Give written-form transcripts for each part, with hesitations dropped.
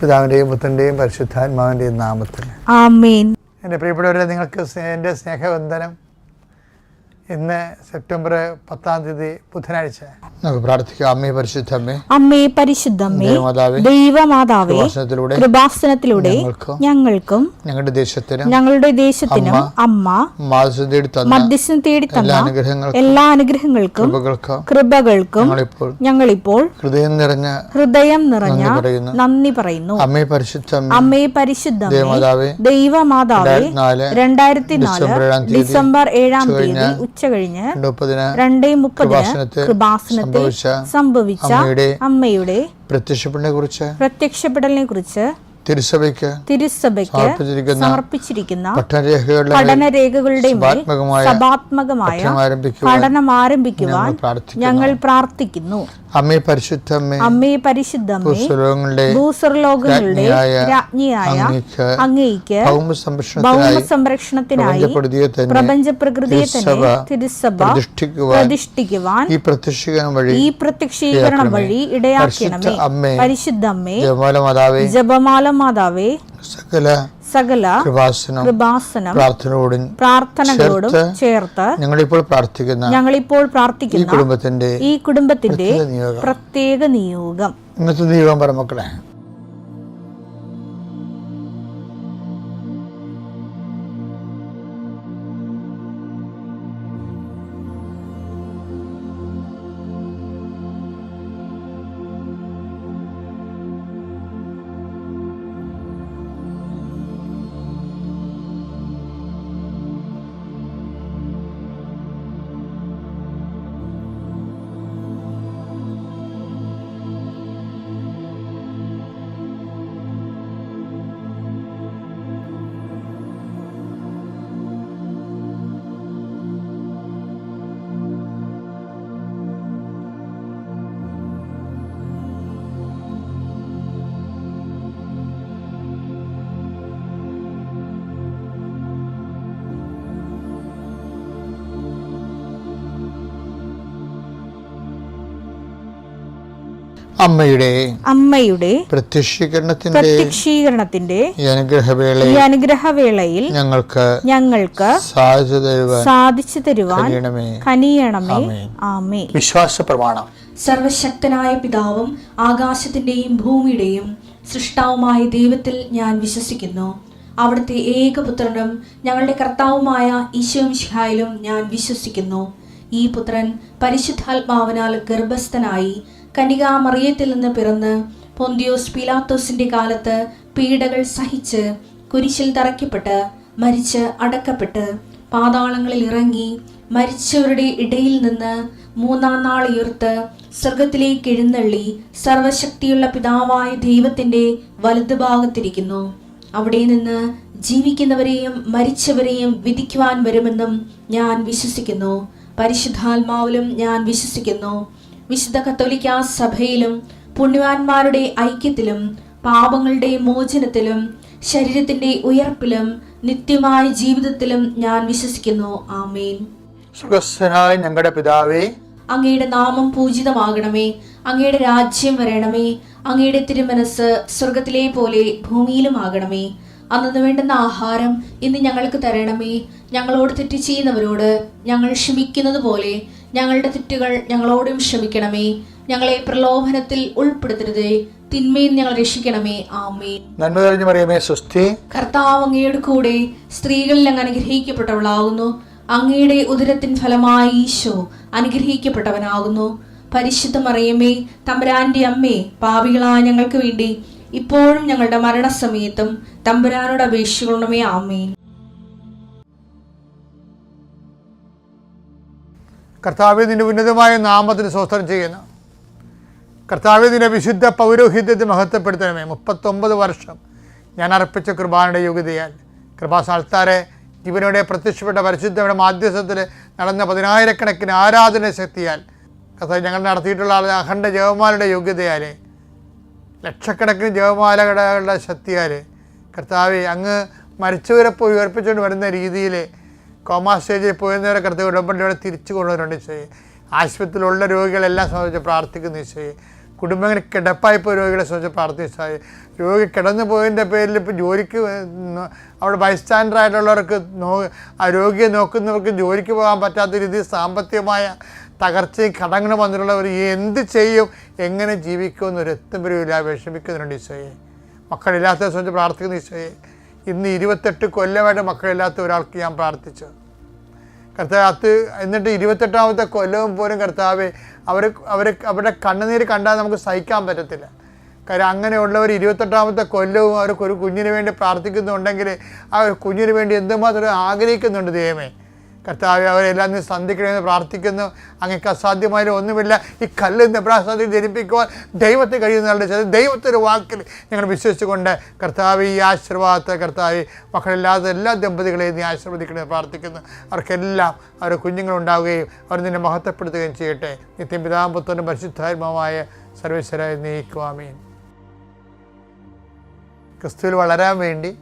പിതാവിൻ്റെയും പുത്രൻ്റെയും പരിശുദ്ധാത്മാവിൻ്റെയും നാമത്തിൽ ആമേൻ. എൻ്റെ പ്രിയപ്പെട്ടവരെ, നിങ്ങൾക്ക് എൻ്റെ സ്നേഹവന്ദനം. ഇന്ന് സെപ്റ്റംബർ 10 ബുധനാഴ്ച. നമുക്ക് പ്രാർത്ഥിക്കാം. അമ്മേ പരിശുദ്ധമ്മേ, അമ്മേ പരിശുദ്ധമ്മേ, ദൈവമാതാവേ, കൃപാസനത്തിലൂടെ ഞങ്ങൾക്കും ഞങ്ങളുടെ ദേശത്തിനും അമ്മ മധ്യസ്ഥം തേടി തന്ന എല്ലാ അനുഗ്രഹങ്ങൾക്കും കൃപകൾക്കും ഞങ്ങളിപ്പോൾ ഹൃദയം നിറഞ്ഞ നന്ദി പറയുന്നു. അമ്മേ പരിശുദ്ധമ്മേ, ദൈവമാതാവേ, 2004 ഡിസംബർ 7 തീയതി ഉച്ചകഴിഞ്ഞ് 2:30 കൃപാസനത്തിൽ സംഭവിച്ച അമ്മയുടെ പ്രത്യക്ഷപ്പെടലിനെ കുറിച്ച് തിരുസഭയ്ക്ക് സമർപ്പിച്ചിരിക്കുന്ന പഠനരേഖകളുടെ മേൽ സഭാത്മകമായ പഠനം ആരംഭിക്കുവാൻ ഞങ്ങൾ പ്രാർത്ഥിക്കുന്നു. അമ്മേ പരിശുദ്ധമ്മേ, ഭൂസ്വർലോകങ്ങളുടെ രാജ്ഞിയായ അങ്ങേയ്ക്ക് ഭൗമസംരക്ഷണത്തിനായി പ്രപഞ്ചപ്രകൃതിയെ തന്നെ തിരുസഭ പ്രതിഷ്ഠിക്കുവാൻ ഈ പ്രത്യക്ഷീകരണം വഴി ഇടയാക്കണമേ. പരിശുദ്ധമ്മേ, ജപമാല മാതാവേ, സകല കൃപാസനം പ്രാർത്ഥനകളോടും ചേർത്ത് ഞങ്ങളിപ്പോൾ പ്രാർത്ഥിക്കുന്ന ഈ കുടുംബത്തിന്റെ പ്രത്യേക നിയോഗം. ഇന്നത്തെ നിയോഗം പറ മക്കളെ. അമ്മയുടെ പ്രത്യക്ഷീകരണത്തിന്റെ ഈ അനുഗ്രഹവേളയിൽ ഞങ്ങൾക്ക് സാധിച്ചു തരുവാൻ കനിയണമേ. ആമേൻ. വിശ്വാസ പ്രമാണം. സർവശക്തനായ പിതാവും ആകാശത്തിന്റെയും ഭൂമിയുടെയും സൃഷ്ടാവുമായ ദൈവത്തിൽ ഞാൻ വിശ്വസിക്കുന്നു. അവിടുത്തെ ഏകപുത്രനും ഞങ്ങളുടെ കർത്താവുമായ ഈശോമിശിഹായിലും ഞാൻ വിശ്വസിക്കുന്നു. ഈ പുത്രൻ പരിശുദ്ധാത്മാവിനാൽ ഗർഭസ്ഥനായി കന്യകാമറിയത്തിൽ നിന്ന് പിറന്ന് പൊന്തിയോസ് പീലാത്തോസിന്റെ കാലത്ത് പീഡകൾ സഹിച്ച് കുരിശിൽ തറയ്ക്കപ്പെട്ട് മരിച്ച് അടക്കപ്പെട്ട് പാതാളങ്ങളിൽ ഇറങ്ങി മരിച്ചവരുടെ ഇടയിൽ നിന്ന് 3-ാം നാൾ ഉയർത്ത് സ്വർഗത്തിലേക്ക് എഴുന്നള്ളി സർവശക്തിയുള്ള പിതാവായ ദൈവത്തിന്റെ വലതുഭാഗത്തിരിക്കുന്നു. അവിടെ നിന്ന് ജീവിക്കുന്നവരെയും മരിച്ചവരെയും വിധിക്കുവാൻ വരുമെന്നും ഞാൻ വിശ്വസിക്കുന്നു. പരിശുദ്ധാത്മാവിലും ഞാൻ വിശ്വസിക്കുന്നു. വിശുദ്ധ കത്തോലിക്കാ സഭയിലും പുണ്യവാന്മാരുടെ ഐക്യത്തിലും പാപങ്ങളുടെ മോചനത്തിലും ശരീരത്തിന്റെ ഉയർപ്പിലും നിത്യമായ ജീവിതത്തിലും ഞാൻ വിശ്വസിക്കുന്നു. ആമേൻ. സ്വർഗ്ഗസ്ഥനായ ഞങ്ങളുടെ പിതാവേ, അങ്ങയുടെ നാമം പൂജിതമാകണമേ. അങ്ങയുടെ രാജ്യം വരണമേ. അങ്ങയുടെ തിരുമനസ് സ്വർഗത്തിലെ പോലെ ഭൂമിയിലും ആകണമേ. അന്നു വേണ്ടുന്ന ആഹാരം ഇന്ന് ഞങ്ങൾക്ക് തരണമേ. ഞങ്ങളോട് തെറ്റ് ചെയ്യുന്നവരോട് ഞങ്ങൾ ക്ഷമിക്കുന്നത് പോലെ ഞങ്ങളുടെ തെറ്റുകൾ ഞങ്ങളോടും ക്ഷമിക്കണമേ. ഞങ്ങളെ പ്രലോഭനത്തിൽ ഉൾപ്പെടുത്തരുതേ, തിന്മയിൽ ഞങ്ങൾ രക്ഷിക്കണമേ. ആമേൻ. നന്മ നിറഞ്ഞ മറിയമേ, സ്വസ്തി. കർത്താവ് അങ്ങയുടെ കൂടെ സ്ത്രീകളിൽ അങ്ങ് അനുഗ്രഹിക്കപ്പെട്ടവളാകുന്നു. അങ്ങയുടെ ഉദരത്തിൻ ഫലമായി ഈശോ അനുഗ്രഹിക്കപ്പെട്ടവനാകുന്നു. പരിശുദ്ധ മറിയമേ, തമ്പുരാന്റെ അമ്മേ, പാപികളായ ഞങ്ങൾക്ക് വേണ്ടി ഇപ്പോഴും ഞങ്ങളുടെ മരണസമയത്തും തമ്പുരാനോട് അപേക്ഷിക്കണമേ. ആമേൻ. കർത്താവേ, നിന്റെ ഉന്നതമായ നാമത്തിന് സ്തോത്രം ചെയ്യുന്നു. കർത്താവേ, നിന്റെ വിശുദ്ധ പൗരോഹിത്യത്തെ മഹത്വപ്പെടുത്തണമേ. 39 വർഷം ഞാൻ അർപ്പിച്ച കൃപാനയുടെ യോഗ്യതയാൽ കൃപാസ്ഥാനത്താരെ ജീവനോടെ പ്രത്യക്ഷപ്പെട്ട പരിശുദ്ധയുടെ മാധ്യസ്ഥത്തിൽ നടന്ന 10,000-കണക്കിന് ആരാധന ശക്തിയാൽ കർത്താവ് ഞങ്ങൾ നടത്തിയിട്ടുള്ള അഖണ്ഡ ജപമാലയുടെ യോഗ്യതയാൽ ലക്ഷക്കണക്കിന് ജപമാലകളുടെ ശക്തിയാൽ കർത്താവെ, അങ്ങ് മരിച്ചവരെ പോയി ഉയർപ്പിച്ചുകൊണ്ട് വരുന്ന രീതിയിൽ കോമാ സ്റ്റേജിൽ പോയിരുന്നവരെ കർത്താവ് ഉടമ്പടിയോടെ തിരിച്ചു കൊണ്ടുവരുന്നുണ്ട് ഈശോയെ. ആശുപത്രിയിലുള്ള രോഗികളെല്ലാം സംബന്ധിച്ച് പ്രാർത്ഥിക്കുന്നു ഈശോയെ. കുടുംബങ്ങളിൽ കിടപ്പായിപ്പോൾ രോഗികളെ സംബന്ധിച്ച് പ്രാർത്ഥിച്ചാൽ രോഗി കിടന്നു പോയതിൻ്റെ പേരിൽ ഇപ്പോൾ ജോലിക്ക് അവിടെ ബൈസ്റ്റാൻഡറായിട്ടുള്ളവർക്ക് ആ രോഗിയെ നോക്കുന്നവർക്ക് ജോലിക്ക് പോകാൻ പറ്റാത്ത രീതിയിൽ സാമ്പത്തികമായ തകർച്ചയും കടങ്ങളും വന്നിട്ടുള്ളവർ എന്ത് ചെയ്യും, എങ്ങനെ ജീവിക്കുമെന്നൊരു എത്തുമ്പോഴില്ല വിഷമിക്കുന്നുണ്ട് ഈശോയെ. മക്കളില്ലാത്തവരെ സംബന്ധിച്ച് പ്രാർത്ഥിക്കുന്ന ഈശോയെ, ഇന്ന് 28 കൊല്ലമായിട്ട് മക്കളില്ലാത്ത ഒരാൾക്ക് ഞാൻ പ്രാർത്ഥിച്ചു കർത്താവ്. എന്നിട്ട് 28ാമത്തെ കൊല്ലവും പോലും കർത്താവെ അവരുടെ കണ്ണുനീര് കണ്ടാൽ നമുക്ക് സഹിക്കാൻ പറ്റത്തില്ല. കാര്യം അങ്ങനെയുള്ളവർ 28ാമത്തെ കൊല്ലവും അവർക്ക് ഒരു കുഞ്ഞിന് വേണ്ടി പ്രാർത്ഥിക്കുന്നുണ്ടെങ്കിൽ ആ ഒരു കുഞ്ഞിന് വേണ്ടി എന്തുമാത്രം ആഗ്രഹിക്കുന്നുണ്ട് ദൈവമേ. കർത്താവ് അവരെല്ലാം നീ സന്ധിക്കണമെന്ന് പ്രാർത്ഥിക്കുന്നു. അങ്ങക്ക് അസാധ്യമായ ഒന്നുമില്ല. ഈ കല്ല് നെബ്രാസാദിൽ ജനിപ്പിക്കുവാൻ ദൈവത്തെ കഴിയുന്നവരുടെ ദൈവത്തിൻ്റെ വാക്കിൽ ഞങ്ങൾ വിശ്വസിച്ചുകൊണ്ട് കർത്താവ് ഈ ആശീർവാദത്തെ കർത്താവ് മക്കളില്ലാത്ത എല്ലാ ദമ്പതികളെയും നീ ആശീർവദിക്കണമെന്ന് പ്രാർത്ഥിക്കുന്നു. അവർക്കെല്ലാം അവരുടെ കുഞ്ഞുങ്ങളുണ്ടാവുകയും അവർ നിന്നെ മഹത്വപ്പെടുത്തുകയും ചെയ്യട്ടെ. നിത്യം പിതാവും പുത്രനും പരിശുദ്ധാത്മാവായ സർവേശ്വരായി നീക്കുവാമീൻ. ക്രിസ്തുവിൽ വളരാൻ വേണ്ടി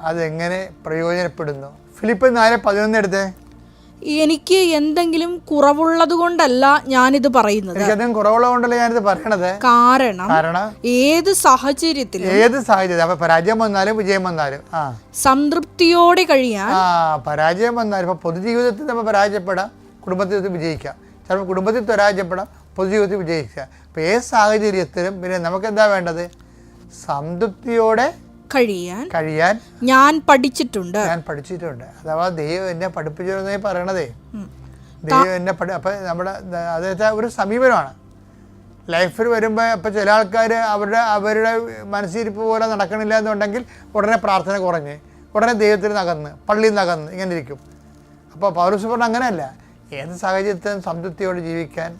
അതെങ്ങനെ പ്രയോജനപ്പെടുന്നു? ഫിലിപ്പ് 4:11 എടുത്തേ. എനിക്ക് എന്തെങ്കിലും കുറവുള്ളത് കൊണ്ടല്ല ഞാനിത് പറയുന്നത്. എനിക്കധികം കുറവുള്ളതുകൊണ്ടല്ല ഞാനിത് പറയണത്. കാരണം ഏത് സാഹചര്യത്തിലും അപ്പൊ പരാജയം വന്നാലും വിജയം വന്നാലും സംതൃപ്തിയോടെ കഴിയാൻ. പരാജയം വന്നാലും ഇപ്പൊ പൊതുജീവിതത്തിൽ നമ്മൾ പരാജയപ്പെടാം, കുടുംബത്തിൽ വിജയിക്കാം. ചിലപ്പോൾ കുടുംബത്തിൽ പരാജയപ്പെടാം, പൊതുജീവിതത്തിൽ വിജയിക്കാം. അപ്പൊ ഏത് സാഹചര്യത്തിലും പിന്നെ നമുക്ക് എന്താ വേണ്ടത്? സംതൃപ്തിയോടെ കഴിയാൻ ഞാൻ പഠിച്ചിട്ടുണ്ട്. അഥവാ ദൈവം എന്നെ പഠിപ്പിച്ചിരുന്നേ പറയണതേ. ദൈവം എന്നെ അപ്പൊ നമ്മുടെ അതായത് ഒരു സമീപനമാണ് ലൈഫിൽ വരുമ്പോൾ. ഇപ്പം ചില ആൾക്കാർ അവരുടെ മനസ്സിരിപ്പ് പോലെ നടക്കണില്ല എന്നുണ്ടെങ്കിൽ ഉടനെ പ്രാർത്ഥന കുറഞ്ഞ്, ഉടനെ ദൈവത്തിൽ നകന്ന്, പള്ളിയിൽ നകന്ന് ഇങ്ങനെ ഇരിക്കും. അപ്പോൾ പൗലോസ് പറഞ്ഞ അങ്ങനെയല്ല, ഏത് സാഹചര്യത്തിലും സംതൃപ്തിയോടെ ജീവിക്കാൻ.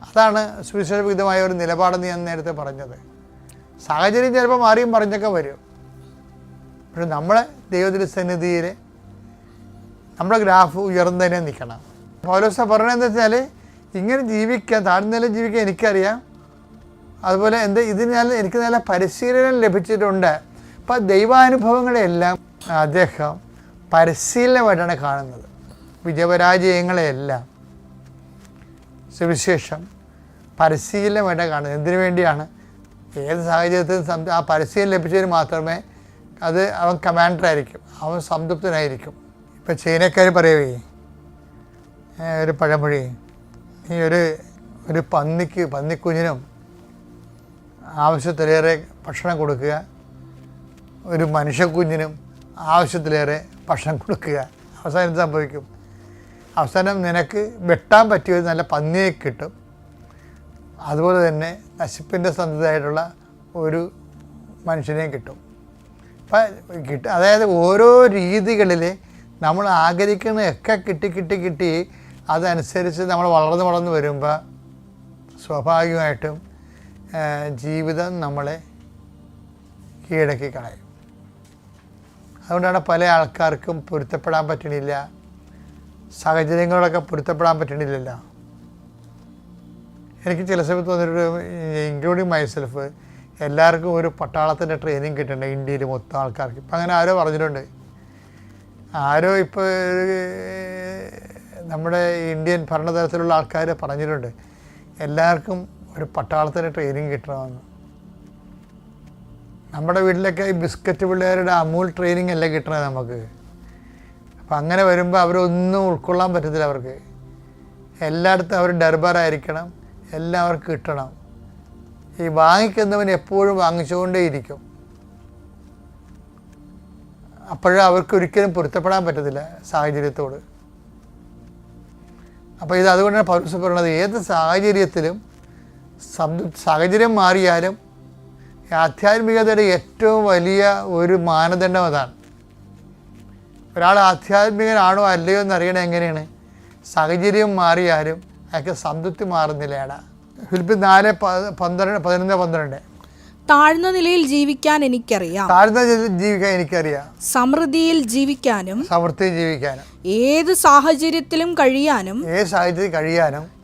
അതാണ് സുവിശേഷവിധമായ ഒരു നിലപാടെന്ന് ഞാൻ നേരത്തെ പറഞ്ഞത്. സാഹചര്യം ചിലപ്പോൾ മാറിയും പറഞ്ഞൊക്കെ വരും. പക്ഷെ നമ്മളെ ദൈവത്തിൻ്റെ സന്നിധിയിൽ നമ്മുടെ ഗ്രാഫ് ഉയർന്നതിനെ നിൽക്കണം. പൗലോസ് പറയണതെന്ന് വെച്ചാൽ ഇങ്ങനെ ജീവിക്കാൻ, താഴ്ന്നതിലും ജീവിക്കാൻ എനിക്കറിയാം. അതുപോലെ എനിക്ക് നല്ല പരിശീലനം ലഭിച്ചിട്ടുണ്ട്. അപ്പം ദൈവാനുഭവങ്ങളെല്ലാം അദ്ദേഹം പരിശീലനമായിട്ടാണ് കാണുന്നത്. വിജയപരാജയങ്ങളെയെല്ലാം സുവിശേഷം പരിശീലനമായിട്ടാണ് കാണുന്നത്. എന്തിനു വേണ്ടിയാണ്? ഏത് സാഹചര്യത്തിലും ആ പരിശീലനം ലഭിച്ചതിന് മാത്രമേ അവൻ കമാൻഡറായിരിക്കും, അവൻ സംതൃപ്തനായിരിക്കും. ഇപ്പം ചൈനക്കാർ പറയുവേ ഒരു പഴമൊഴി, ഈ ഒരു പന്നിക്കുഞ്ഞിനും ആവശ്യത്തിലേറെ ഭക്ഷണം കൊടുക്കുക, ഒരു മനുഷ്യക്കുഞ്ഞിനും ആവശ്യത്തിലേറെ ഭക്ഷണം കൊടുക്കുക. അവസാനം സംഭവിക്കും? അവസാനം നിനക്ക് വെട്ടാൻ പറ്റിയ ഒരു നല്ല പന്നിയെ കിട്ടും. അതുപോലെ തന്നെ നശിപ്പിൻ്റെ സന്ധതയായിട്ടുള്ള ഒരു മനുഷ്യനെയും കിട്ടും. അപ്പം അതായത് ഓരോ രീതികളിൽ നമ്മൾ ആഗ്രഹിക്കുന്നതൊക്കെ കിട്ടി അതനുസരിച്ച് നമ്മൾ വളർന്നു വരുമ്പോൾ സ്വാഭാവികമായിട്ടും ജീവിതം നമ്മളെ കീഴടക്കി കളയും. അതുകൊണ്ടാണ് പല ആൾക്കാർക്കും പൊരുത്തപ്പെടാൻ പറ്റണില്ല, സാഹചര്യങ്ങളൊക്കെ പൊരുത്തപ്പെടാൻ പറ്റണില്ലല്ലോ. എനിക്ക് ചില സമയത്ത് തോന്നിയിട്ട്, ഇൻക്ലൂഡിങ് മൈസെൽഫ്, എല്ലാവർക്കും ഒരു പട്ടാളത്തിൻ്റെ ട്രെയിനിങ് കിട്ടുന്നുണ്ട് ഇന്ത്യയിൽ മൊത്തം ആൾക്കാർക്ക്. ഇപ്പം അങ്ങനെ ആരോ പറഞ്ഞിട്ടുണ്ട്. ഇപ്പോൾ നമ്മുടെ ഇന്ത്യൻ ഭരണതലത്തിലുള്ള ആൾക്കാർ പറഞ്ഞിട്ടുണ്ട് എല്ലാവർക്കും ഒരു പട്ടാളത്തിൻ്റെ ട്രെയിനിങ് കിട്ടണമെന്ന്. നമ്മുടെ വീട്ടിലൊക്കെ ഈ ബിസ്ക്കറ്റ് പിള്ളേരുടെ അമൂൽ ട്രെയിനിങ് അല്ലേ കിട്ടണത് നമുക്ക്. അപ്പം അങ്ങനെ വരുമ്പോൾ അവരൊന്നും ഉൾക്കൊള്ളാൻ പറ്റത്തില്ല. അവർക്ക് എല്ലായിടത്തും അവർ ഡർബാറായിരിക്കണം, എല്ലാവർക്കും കിട്ടണം. ഈ വാങ്ങിക്കുന്നവൻ എപ്പോഴും വാങ്ങിച്ചുകൊണ്ടേയിരിക്കും. അപ്പോഴും അവർക്ക് ഒരിക്കലും പൊരുത്തപ്പെടാൻ പറ്റത്തില്ല സാഹചര്യത്തോട്. അപ്പോൾ അതുകൊണ്ടാണ് പൗലോസ് പറയുന്നത്, ഏത് സാഹചര്യത്തിലും സാഹചര്യം മാറിയാലും ആധ്യാത്മികതയുടെ ഏറ്റവും വലിയ ഒരു മാനദണ്ഡം അതാണ്. ഒരാൾ ആധ്യാത്മികനാണോ അല്ലയോ എന്നറിയണത് എങ്ങനെയാണ്? സാഹചര്യം മാറിയാലും അയാൾക്ക് സംതൃപ്തി മാറുന്നില്ലേടാ. ഫിലിപ്പിയർ 4:11-12. താഴ്ന്ന നിലയിൽ ജീവിക്കാൻ എനിക്കറിയാം, സമൃദ്ധിയിൽ ജീവിക്കാനും ഏത് സാഹചര്യത്തിലും കഴിയാനും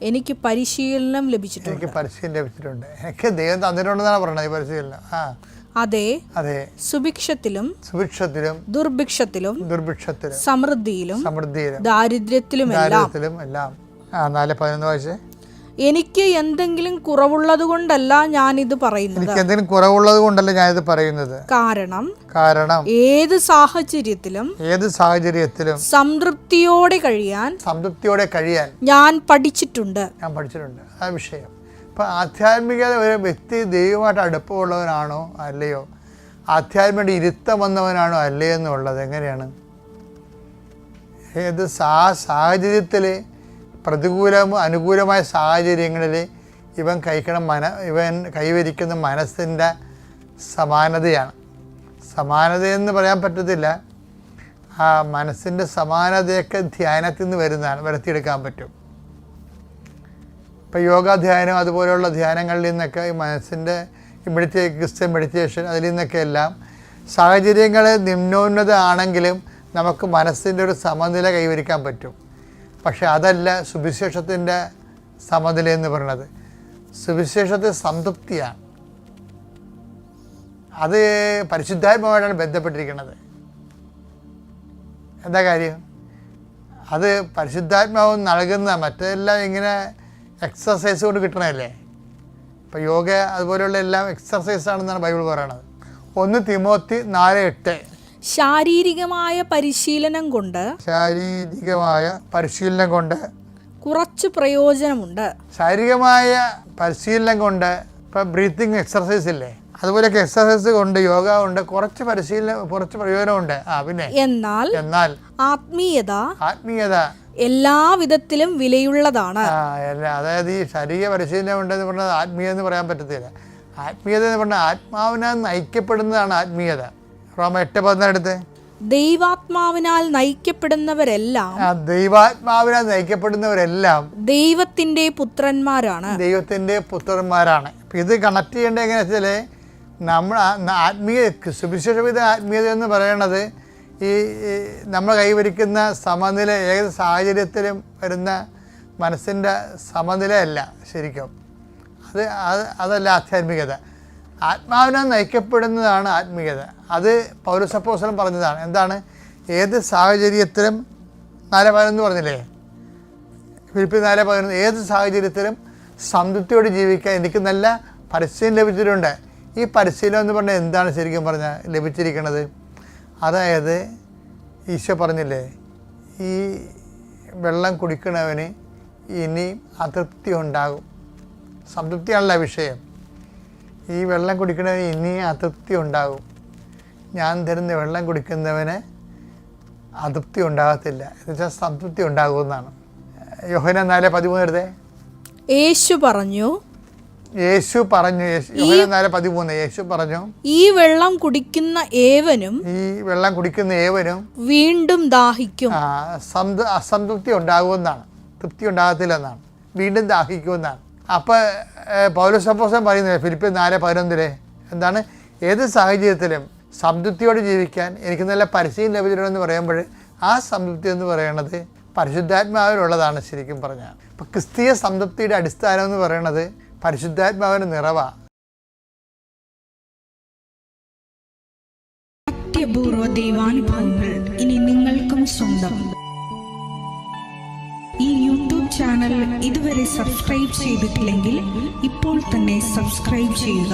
എനിക്ക് പരിശീലനം ലഭിച്ചിട്ടുണ്ട്. എനിക്ക് ദൈവം തന്നിട്ടുണ്ടെന്നാണ് പറയുന്നത് ഈ പരിശീലനം. അതെ, സുഭിക്ഷത്തിലും ദുർഭിക്ഷത്തിലും സമൃദ്ധിയിലും ദാരിദ്ര്യത്തിലും എല്ലാം. 4:11 വായിച്ചേ. എനിക്ക് എന്തെങ്കിലും കുറവുള്ളത് കൊണ്ടല്ല ഞാനിത് പറയുന്നത്. എനിക്ക് എന്തെങ്കിലും കുറവുള്ളത് കൊണ്ടല്ല ഞാനിത് പറയുന്നത്. കാരണം ഏത് സാഹചര്യത്തിലും സംതൃപ്തിയോടെ കഴിയാൻ ഞാൻ പഠിച്ചിട്ടുണ്ട്. ആ വിഷയം. ഇപ്പം ആധ്യാത്മികത ഒരു വ്യക്തി ദൈവമായിട്ട് അടുപ്പമുള്ളവനാണോ അല്ലയോ, ആധ്യാത്മിക ഇരുത്തം വന്നവനാണോ അല്ലയോ എന്നുള്ളത് എങ്ങനെയാണ്? ഏത് സാഹചര്യത്തിൽ, അനുകൂലമായ സാഹചര്യങ്ങളിൽ ഇവൻ കൈവരിക്കുന്ന മനസ്സിൻ്റെ സമാനതയാണ്. സമാനതയെന്ന് പറയാൻ പറ്റത്തില്ല. ആ മനസ്സിൻ്റെ സമാനതയൊക്കെ ധ്യാനത്തിൽ നിന്ന് വരുത്തിയെടുക്കാൻ പറ്റും. ഇപ്പോൾ യോഗാധ്യാനം അതുപോലെയുള്ള ധ്യാനങ്ങളിൽ നിന്നൊക്കെ ഈ മനസ്സിൻ്റെ ക്രിസ്ത്യൻ മെഡിറ്റേഷൻ അതിൽ നിന്നൊക്കെ എല്ലാം സാഹചര്യങ്ങൾ നിമ്നോന്നത ആണെങ്കിലും നമുക്ക് മനസ്സിൻ്റെ ഒരു സമനില കൈവരിക്കാൻ പറ്റും. പക്ഷെ അതല്ല സുവിശേഷത്തിൻ്റെ സമനില എന്ന് പറയുന്നത്. സുവിശേഷത്തിൽ സംതൃപ്തിയാണ്. അത് പരിശുദ്ധാത്മാവായിട്ടാണ് ബന്ധപ്പെട്ടിരിക്കുന്നത്. എന്താ കാര്യം? അത് പരിശുദ്ധാത്മാവ് നൽകുന്ന, മറ്റെല്ലാം ഇങ്ങനെ എക്സസൈസ് കൊണ്ട് കിട്ടണമല്ലേ. ഇപ്പോൾ യോഗ അതുപോലെയുള്ള എല്ലാം എക്സസൈസാണെന്നാണ് ബൈബിൾ പറയണത്. 1 തിമോത്തി 4:8 ശാരീരികമായ പരിശീലനം കൊണ്ട് കുറച്ച് പ്രയോജനമുണ്ട്. ശാരീരികമായ പരിശീലനം കൊണ്ട് ഇപ്പോൾ ബ്രീത്തിങ് എക്സർസൈസ് ഇല്ലേ, അതുപോലെയൊക്കെ എക്സർസൈസ് കൊണ്ട്, യോഗ കൊണ്ട് കുറച്ച് പ്രയോജനമുണ്ട്. പിന്നെ എന്നാൽ ആത്മീയത എല്ലാവിധത്തിലും വിലയുള്ളതാണ്. അതായത് ഈ ശരീര പരിശീലനം ഉണ്ടെന്ന് പറഞ്ഞാൽ ആത്മീയത എന്ന് പറയാൻ പറ്റത്തില്ല. ആത്മീയത എന്ന് പറഞ്ഞാൽ ആത്മാവിനാൽ നയിക്കപ്പെടുന്നതാണ് ആത്മീയത. റോമ 8:14 ദൈവാത്മാവിനാൽ നയിക്കപ്പെടുന്നവരെല്ലാം ദൈവത്തിന്റെ പുത്രന്മാരാണ്. ഇത് കണക്ട് ചെയ്യേണ്ടത് എങ്ങനെയാ വെച്ചാൽ, നമ്മൾ സുവിശേഷവിധ ആത്മീയത എന്ന് പറയണത് ഈ നമ്മൾ കൈവരിക്കുന്ന സമനില, ഏത് സാഹചര്യത്തിലും വരുന്ന മനസ്സിൻ്റെ സമനിലയല്ല ശരിക്കും. അതല്ല ആധ്യാത്മികത. ആത്മാവിനാൽ നയിക്കപ്പെടുന്നതാണ് ആത്മീയത. അത് പൗലോസ് അപ്പോസ്തലൻ പറഞ്ഞതാണ്. എന്താണ്? ഏത് സാഹചര്യത്തിലും 4:11 പറഞ്ഞില്ലേ, ഫിലിപ്പിയർ 4:11, ഏത് സാഹചര്യത്തിലും സംതൃപ്തിയോടെ ജീവിക്കാൻ എനിക്ക് നല്ല പരിശീലനം ലഭിച്ചിട്ടുണ്ട്. ഈ പരിശീലനം എന്ന് പറഞ്ഞാൽ എന്താണ് ശരിക്കും പറഞ്ഞാൽ ലഭിച്ചിരിക്കുന്നത്? അതായത് ഈശോ പറഞ്ഞില്ലേ, ഈ വെള്ളം കുടിക്കണവന് ഇനി അതൃപ്തി ഉണ്ടാകും. സംതൃപ്തിയാണല്ല വിഷയം. ഈ വെള്ളം കുടിക്കണവന് ഇനി അതൃപ്തി ഉണ്ടാകും. ഞാൻ തരുന്ന വെള്ളം കുടിക്കുന്നവന് അതൃപ്തി ഉണ്ടാകത്തില്ല, എന്നുവെച്ചാൽ സംതൃപ്തി ഉണ്ടാകുമെന്നാണ്. യോഹന്നാൻ 4:13 എടുത്തേ. യേശു പറഞ്ഞു യോഹന്നാൻ 4:13 യേശു പറഞ്ഞു, ഈ വെള്ളം കുടിക്കുന്ന ഏവനും വീണ്ടും ദാഹിക്കും. അസംതൃപ്തി ഉണ്ടാകുമെന്നാണ്, തൃപ്തി ഉണ്ടാകത്തില്ല എന്നാണ്, വീണ്ടും ദാഹിക്കുമെന്നാണ്. അപ്പോൾ പൗലോസ് അപ്പോസ്തലൻ പറയുന്നത് ഫിലിപ്പിയർ 4:11 എന്താണ്? ഏത് സാഹചര്യത്തിലും സംതൃപ്തിയോടെ ജീവിക്കാൻ എനിക്ക് നല്ല പരിശീലനം ലഭിച്ചിട്ടുണ്ടെന്ന് പറയുമ്പോൾ ആ സംതൃപ്തി എന്ന് പറയുന്നത് പരിശുദ്ധാത്മാവിലുള്ളതാണ് ശരിക്കും പറഞ്ഞാൽ. ഇപ്പം ക്രിസ്തീയ സംതൃപ്തിയുടെ അടിസ്ഥാനം എന്ന് പറയുന്നത് പരിശുദ്ധാത്മാവിൻ്റെ നിറവാണ്. അത്യപൂർവ ദൈവാനുഭവങ്ങൾ ഇനി നിങ്ങൾക്കും സ്വന്തം. ഈ യൂട്യൂബ് ചാനൽ ഇതുവരെ സബ്സ്ക്രൈബ് ചെയ്തിട്ടില്ലെങ്കിൽ ഇപ്പോൾ തന്നെ സബ്സ്ക്രൈബ് ചെയ്യുക.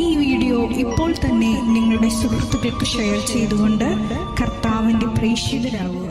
ഈ വീഡിയോ ഇപ്പോൾ തന്നെ നിങ്ങളുടെ സുഹൃത്തുക്കൾക്ക് ഷെയർ ചെയ്തുകൊണ്ട് കർത്താവിൻ്റെ പ്രേക്ഷിതരാകുക.